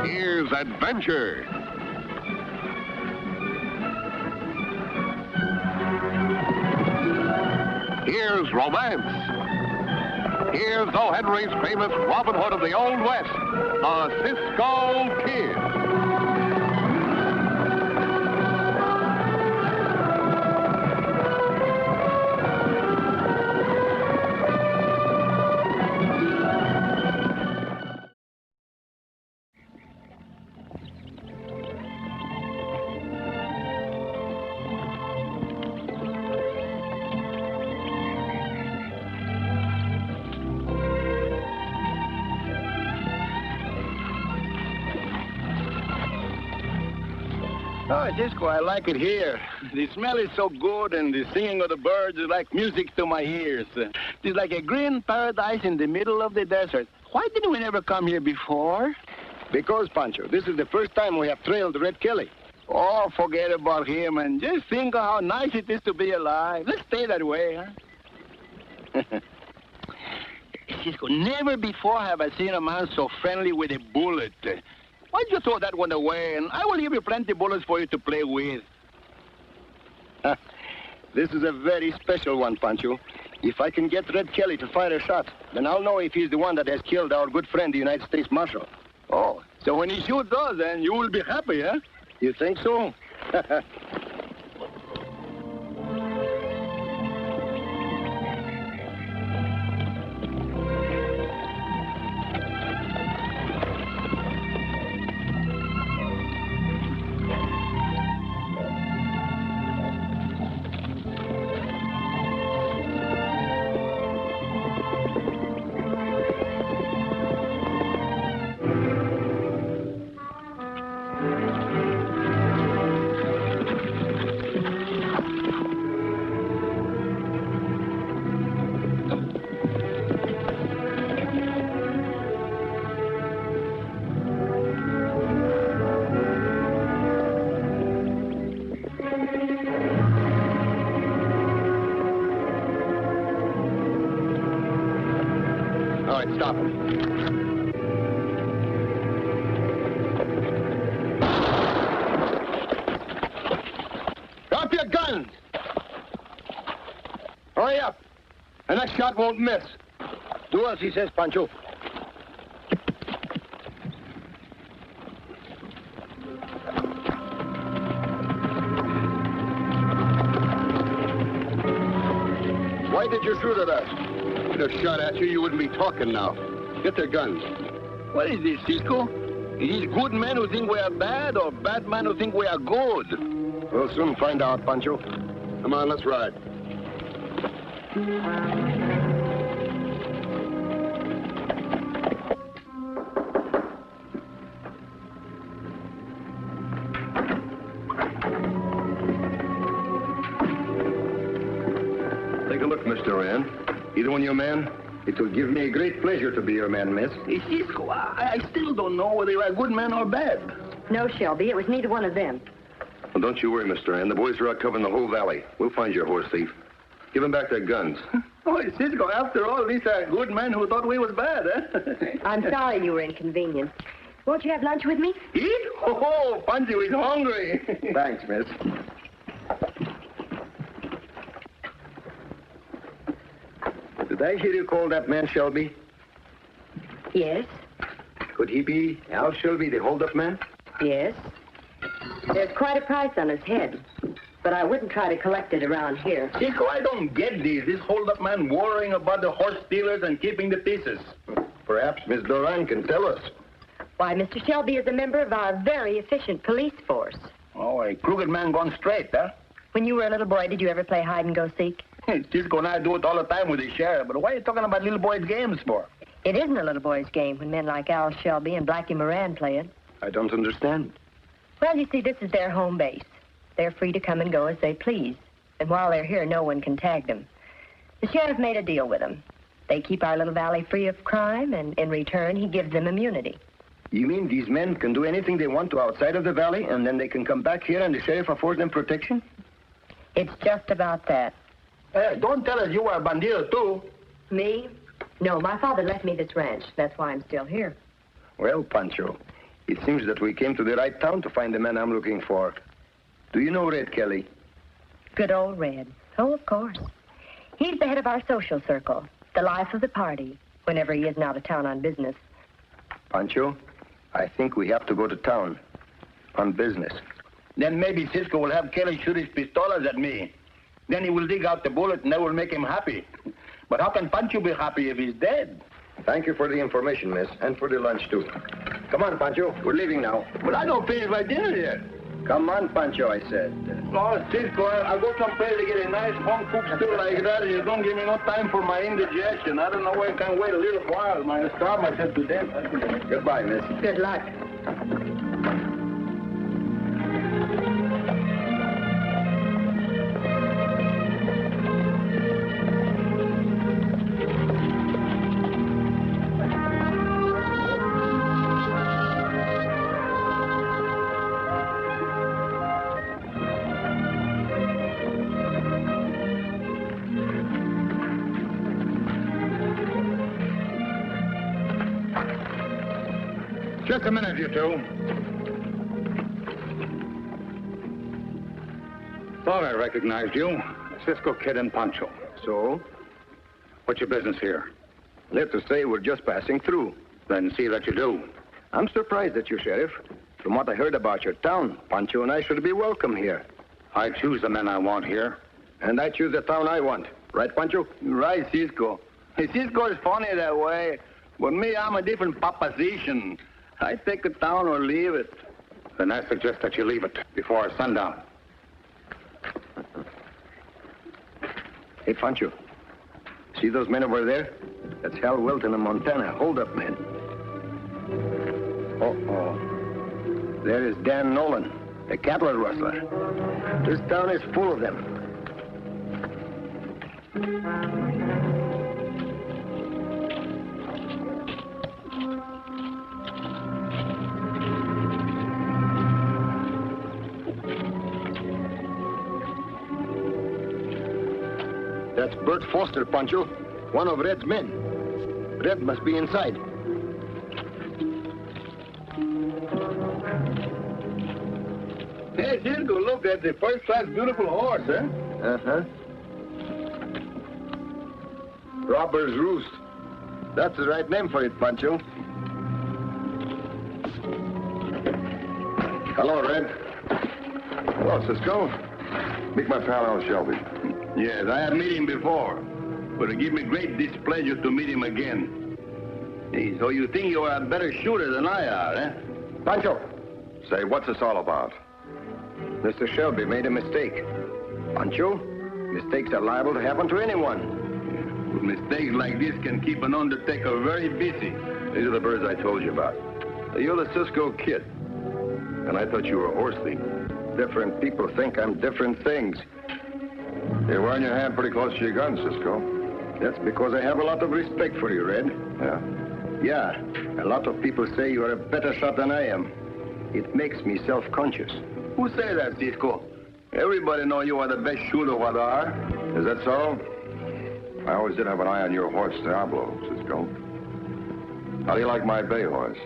Here's adventure. Here's romance. Here's O. Henry's famous Robin Hood of the Old West, the Cisco Kid. Oh, Cisco, I like it here. The smell is so good, and the singing of the birds is like music to my ears. It's like a green paradise in the middle of the desert. Why didn't we never come here before? Because, Pancho, this is the first time we have trailed Red Kelly. Oh, forget about him, and just think of how nice it is to be alive. Let's stay that way, huh? Cisco, never before have I seen a man so friendly with a bullet. Why don't you throw that one away, and I will give you plenty of bullets for you to play with. This is a very special one, Pancho. If I can get Red Kelly to fire a shot, then I'll know if he's the one that has killed our good friend, the United States Marshal. Oh, so when he shoots us, then you will be happy, huh? You think so? Stop him. Drop your guns! Hurry up, and that shot won't miss. Do as he says, Pancho. Why did you shoot at us? If I'd have shot at you, you wouldn't be talking now. Get their guns. What is this, Cisco? Is these good men who think we are bad, or bad men who think we are good? We'll soon find out, Pancho. Come on, let's ride. Take a look, Mr. Rand. Either one your man? It will give me a great pleasure to be your man, miss. Hey, Cisco, I still don't know whether you are good men or bad. No, Shelby, it was neither one of them. Well, don't you worry, Mr. Rand. The boys are out covering the whole valley. We'll find your horse thief. Give them back their guns. Oh, Cisco, after all, these are good men who thought we was bad, eh? I'm sorry you were inconvenienced. Won't you have lunch with me? Eat? Oh, Pancho is hungry. Thanks, miss. Did I hear you call that man Shelby? Yes. Could he be Al Shelby, the hold-up man? Yes. There's quite a price on his head, but I wouldn't try to collect it around here. Cisco, I don't get this hold-up man worrying about the horse stealers and keeping the pieces. Perhaps Miss Doran can tell us. Why, Mr. Shelby is a member of our very efficient police force. Oh, a crooked man gone straight, huh? When you were a little boy, did you ever play hide-and-go-seek? Cisco and I do it all the time with the sheriff, but why are you talking about little boys' games for? It isn't a little boy's game when men like Al Shelby and Blackie Moran play it. I don't understand. Well, you see, this is their home base. They're free to come and go as they please. And while they're here, no one can tag them. The sheriff made a deal with them. They keep our little valley free of crime, and in return, he gives them immunity. You mean these men can do anything they want to outside of the valley, and then they can come back here and the sheriff affords them protection? It's just about that. Hey, don't tell us you are a bandido, too. Me? No, my father left me this ranch. That's why I'm still here. Well, Pancho, it seems that we came to the right town to find the man I'm looking for. Do you know Red Kelly? Good old Red. Oh, of course. He's the head of our social circle, the life of the party, whenever he isn't out of town on business. Pancho, I think we have to go to town on business. Then maybe Cisco will have Kelly shoot his pistolas at me. Then he will dig out the bullet and that will make him happy. But how can Pancho be happy if he's dead? Thank you for the information, miss, and for the lunch, too. Come on, Pancho. We're leaving now. But I don't finish my dinner yet. Come on, Pancho, I said. Oh, Cisco, I'll go someplace to get a nice home-cooked stew like that, and you don't give me no time for my indigestion. I don't know why I can't wait a little while. My starve myself to death. Goodbye, miss. Good luck. Just a minute, you two. Thought I recognized you. Cisco Kid and Pancho. So? What's your business here? Let's just say we're just passing through. Then see that you do. I'm surprised at you, Sheriff. From what I heard about your town, Pancho and I should be welcome here. I choose the men I want here. And I choose the town I want. Right, Pancho? Right, Cisco. Hey, Cisco is funny that way. But me, I'm a different proposition. I take a town or leave it. Then I suggest that you leave it before sundown. Hey, Pancho. See those men over there? That's Hal Welton in Montana. Hold up, men. Uh-oh. There is Dan Nolan, the cattle rustler. This town is full of them. That's Bert Foster, Pancho. One of Red's men. Red must be inside. Hey, Cisco, look, that's a first-class beautiful horse, huh? Uh-huh. Robber's Roost. That's the right name for it, Pancho. Hello, Red. Hello, Cisco. Meet my pal, Al Shelby. Yes, I have met him before. But it gives me great displeasure to meet him again. Hey, so you think you are a better shooter than I are, eh? Pancho! Say, what's this all about? Mr. Shelby made a mistake. Pancho, mistakes are liable to happen to anyone. But mistakes like this can keep an undertaker very busy. These are the birds I told you about. You're the Cisco Kid. And I thought you were a horse thief. Different people think I'm different things. You're wearing your hand pretty close to your gun, Cisco. That's because I have a lot of respect for you, Red. Yeah? Yeah. A lot of people say you are a better shot than I am. It makes me self-conscious. Who say that, Cisco? Everybody know you are the best shooter what are. Is that so? I always did have an eye on your horse, Diablo, Cisco. How do you like my bay horse?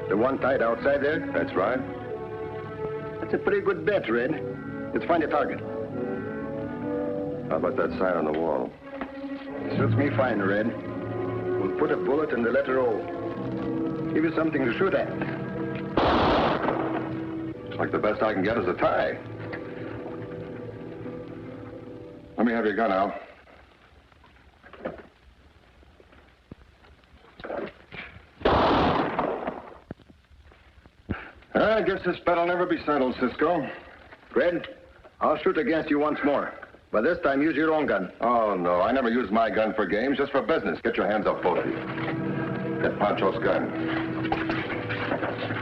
The one tied outside there? That's right. That's a pretty good bet, Red. Let's find a target. How about that sign on the wall? Suits me fine, Red. We'll put a bullet in the letter O. Give you something to shoot at. Looks like the best I can get is a tie. Let me have your gun, Al. I guess this bet'll never be settled, Cisco. Red, I'll shoot against you once more. But this time, use your own gun. Oh, no. I never use my gun for games, just for business. Get your hands up, both of you. Get Pancho's gun.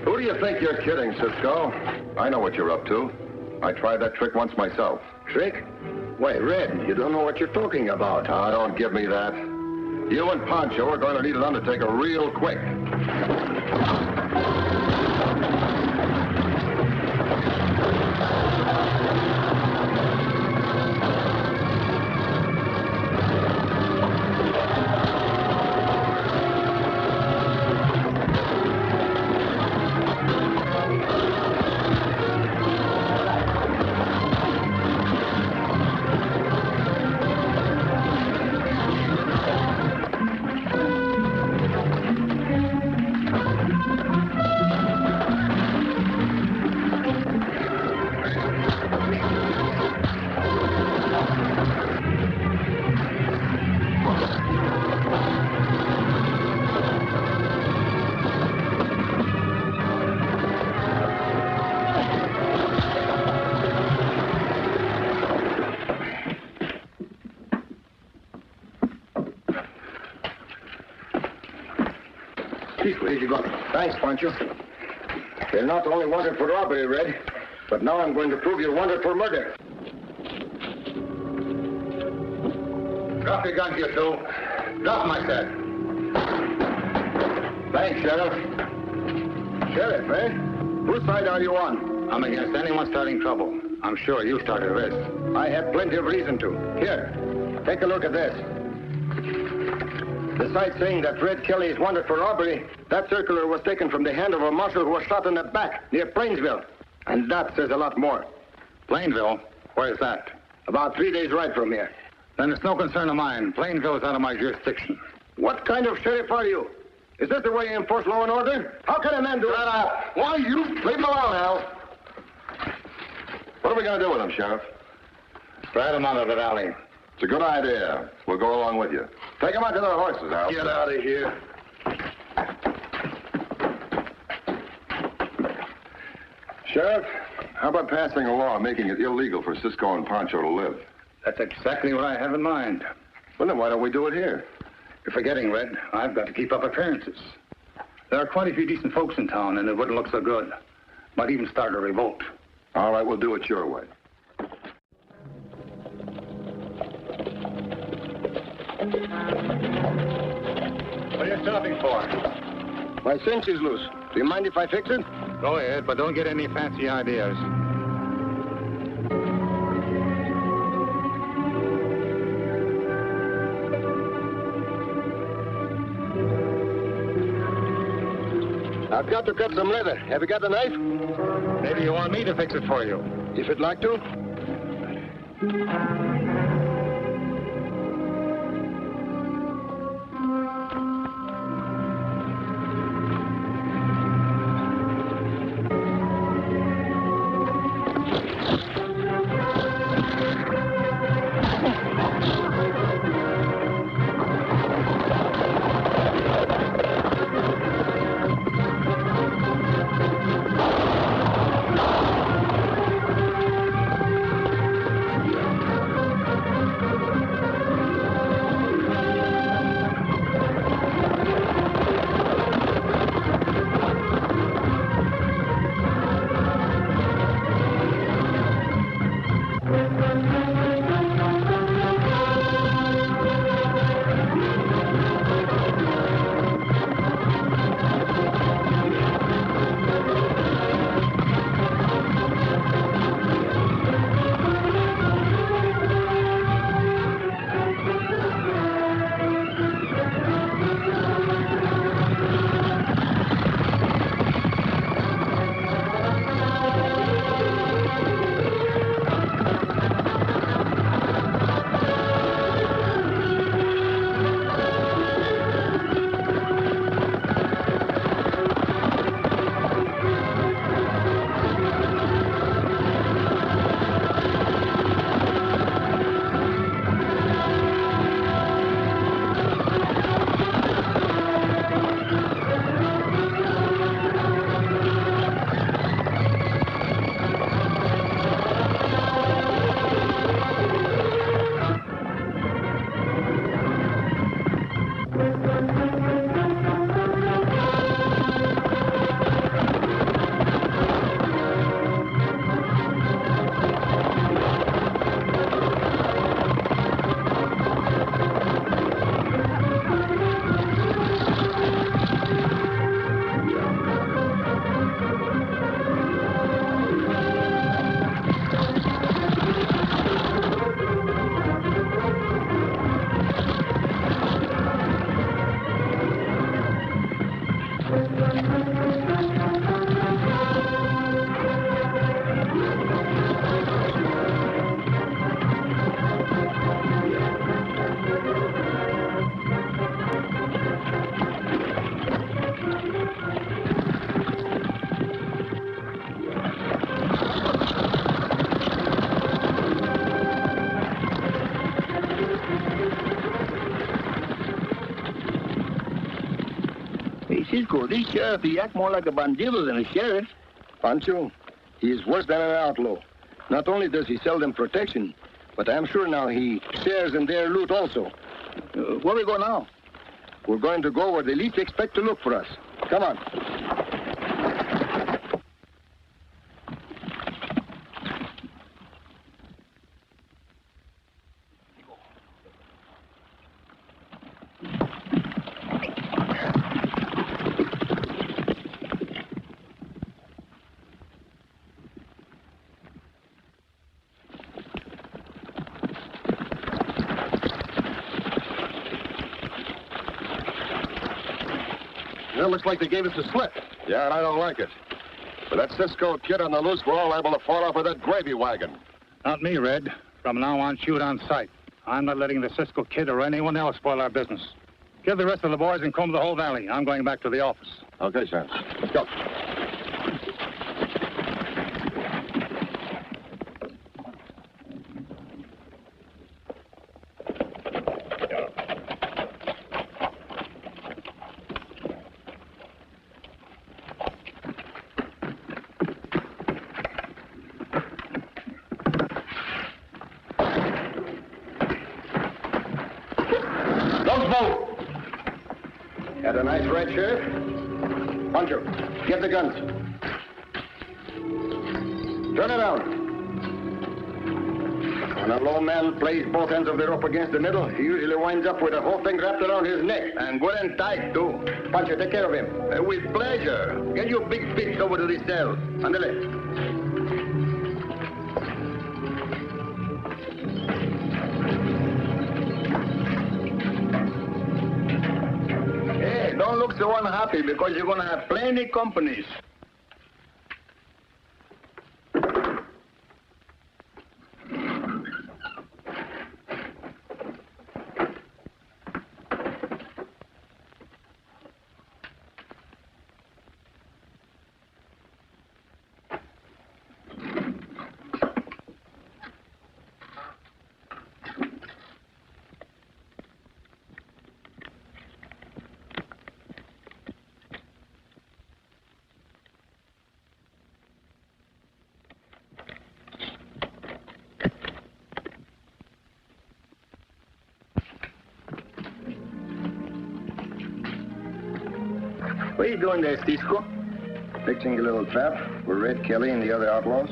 Who do you think you're kidding, Cisco? I know what you're up to. I tried that trick once myself. Trick? Why, Red, you don't know what you're talking about. Ah, don't give me that. You and Pancho are going to need an undertaker real quick. Cisco, here you go. Thanks, Pancho. You're not only wanted for robbery, Red, but now I'm going to prove you're wanted for murder. Drop your guns, you two. Drop them, I said. Thanks, Sheriff. Sheriff, eh? Whose side are you on? I'm against anyone starting trouble. I'm sure you started this. I had plenty of reason to. Here, take a look at this. Besides saying that Red Kelly is wanted for robbery, that circular was taken from the hand of a marshal who was shot in the back near Plainsville. And that says a lot more. Plainville? Where's that? About 3 days' ride from here. Then it's no concern of mine. Plainville is out of my jurisdiction. What kind of sheriff are you? Is this the way you enforce law and order? How can a man do Shut up! Why, you leave him alone, Al. What are we going to do with him, Sheriff? Ride him out of the valley. It's a good idea. We'll go along with you. Take them out to their horses, Al. Get out of here. Sheriff, how about passing a law making it illegal for Cisco and Pancho to live? That's exactly what I have in mind. Well, then why don't we do it here? You're forgetting, Red. I've got to keep up appearances. There are quite a few decent folks in town, and it wouldn't look so good. Might even start a revolt. All right, we'll do it your way. What are you stopping for? My cinch is loose. Do you mind if I fix it? Go ahead, but don't get any fancy ideas. I've got to cut some leather. Have you got a knife? Maybe you want me to fix it for you. If you'd like to. Cisco, this sheriff, he act more like a bandido than a sheriff. Pancho, he is worse than an outlaw. Not only does he sell them protection, but I'm sure now he shares in their loot also. Where we go now? We're going to go where they least expect to look for us. Come on. Well, looks like they gave us the slip. Yeah, and I don't like it. With that Cisco Kid on the loose, we're all liable to fall off with that gravy wagon. Not me, Red. From now on, shoot on sight. I'm not letting the Cisco Kid or anyone else spoil our business. Give the rest of the boys and comb the whole valley. I'm going back to the office. Okay, Sam. Let's go. Had a nice ride, Sheriff? Pancho, get the guns. Turn it out. When a low man plays both ends of the rope against the middle, he usually winds up with the whole thing wrapped around his neck. And good and tight, too. Pancho, take care of him. With pleasure. Get your big fish over to the cell. Andale. Don't look so unhappy because you're going to have plenty companies. What are you doing there, Cisco? Fixing a little trap for Red Kelly and the other outlaws.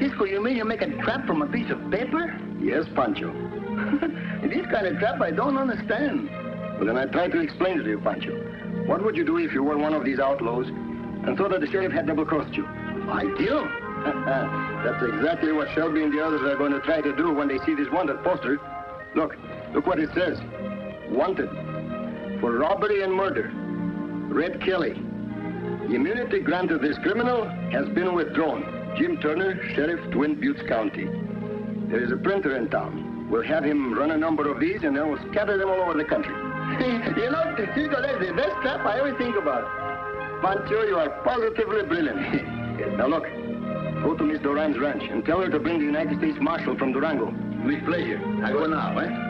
Cisco, you mean you make a trap from a piece of paper? Yes, Pancho. This kind of trap I don't understand. Well, then I try to explain it to you, Pancho. What would you do if you were one of these outlaws and thought that the sheriff had double-crossed you? I do. That's exactly what Shelby and the others are going to try to do when they see this wanted poster. Look what it says. Wanted for robbery and murder. Red Kelly. The immunity granted this criminal has been withdrawn. Jim Turner, Sheriff, Twin Buttes County. There is a printer in town. We'll have him run a number of these, and then we'll scatter them all over the country. You know, Cisco, that's the best trap I ever think about. Pancho, you are positively brilliant. Now look, go to Miss Duran's ranch and tell her to bring the United States Marshal from Durango. With pleasure. I go now, eh?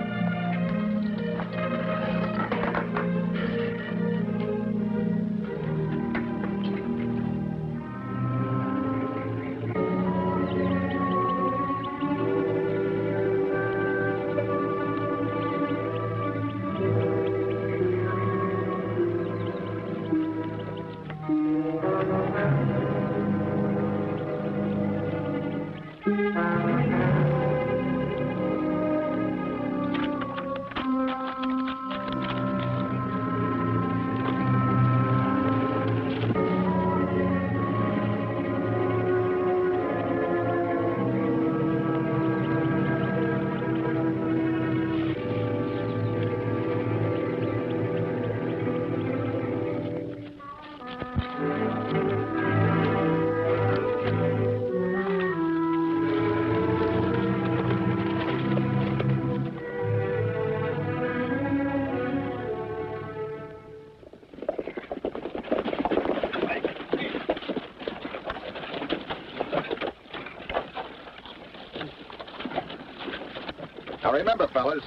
Now remember, fellas,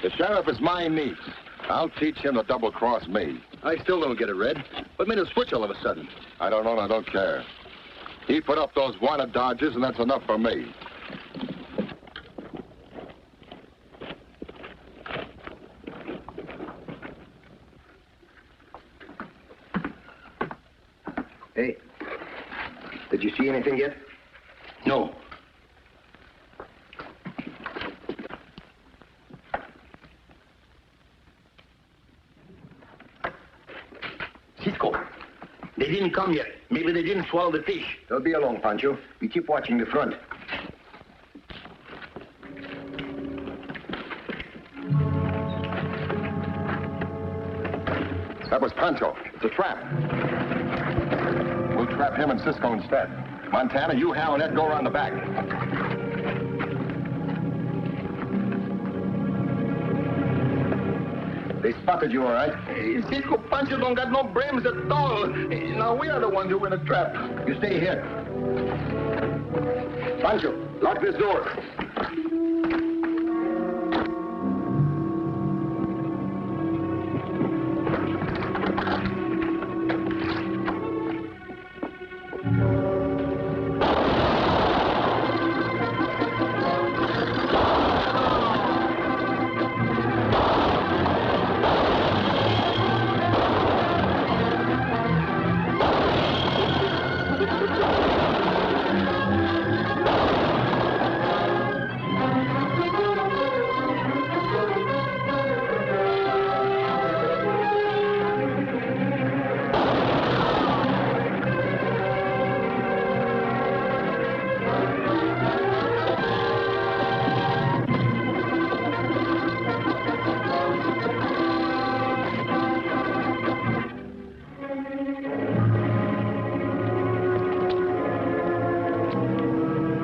the sheriff is my niece. I'll teach him to double-cross me. I still don't get it, Red. What made him switch all of a sudden? I don't know and I don't care. He put up those wanted dodges, and that's enough for me. Hey, did you see anything yet? No. Cisco, they didn't come yet. Maybe they didn't swallow the fish. They'll be along, Pancho. We keep watching the front. That was Pancho. It's a trap. We'll trap him and Cisco instead. Montana, you, Hal, and Ed go around the back. They spotted you, all right? Hey, Cisco, Pancho don't got no brains at all. Hey, now we are the ones who were in a trap. You stay here. Pancho, lock this door.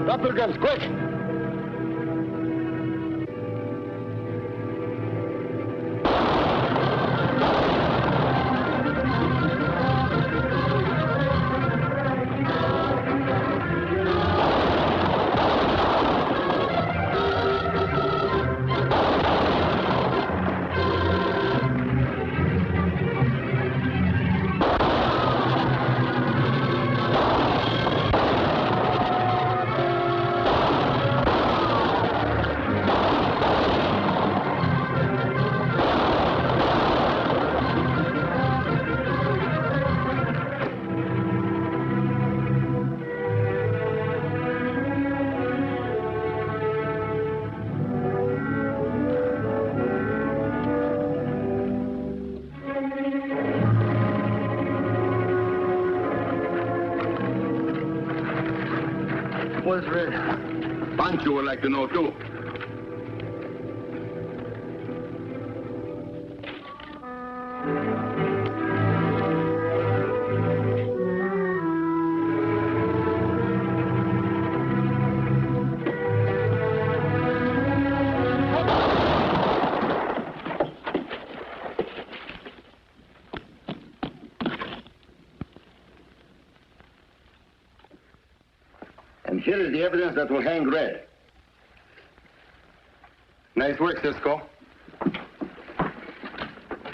Drop your guns, quick! What's Red? Pancho would like to know, too. And here is the evidence that will hang Red. Nice work, Cisco.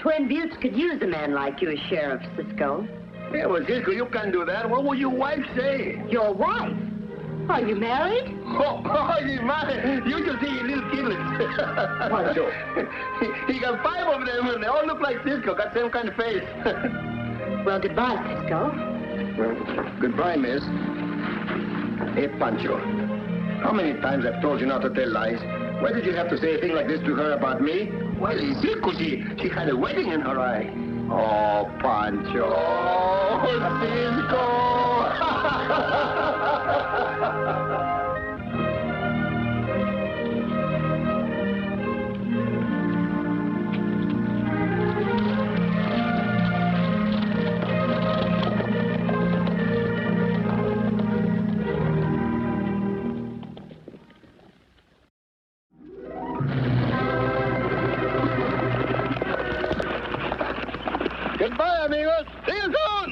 Twin Buttes could use a man like you as sheriff, Cisco. Yeah, well, Cisco, you can't do that. What will your wife say? Your wife? Are you married? Oh, he's married. You should see his little kidlets. Pancho. He got 5 of them, and they all look like Cisco. Got the same kind of face. Well, goodbye, Cisco. Well, goodbye, miss. Hey, Pancho. How many times I've told you not to tell lies? Why did you have to say a thing like this to her about me? Well, Cisco, she had a wedding in her eye. Oh, Pancho. Oh, Cisco. Goodbye, amigos. See you soon.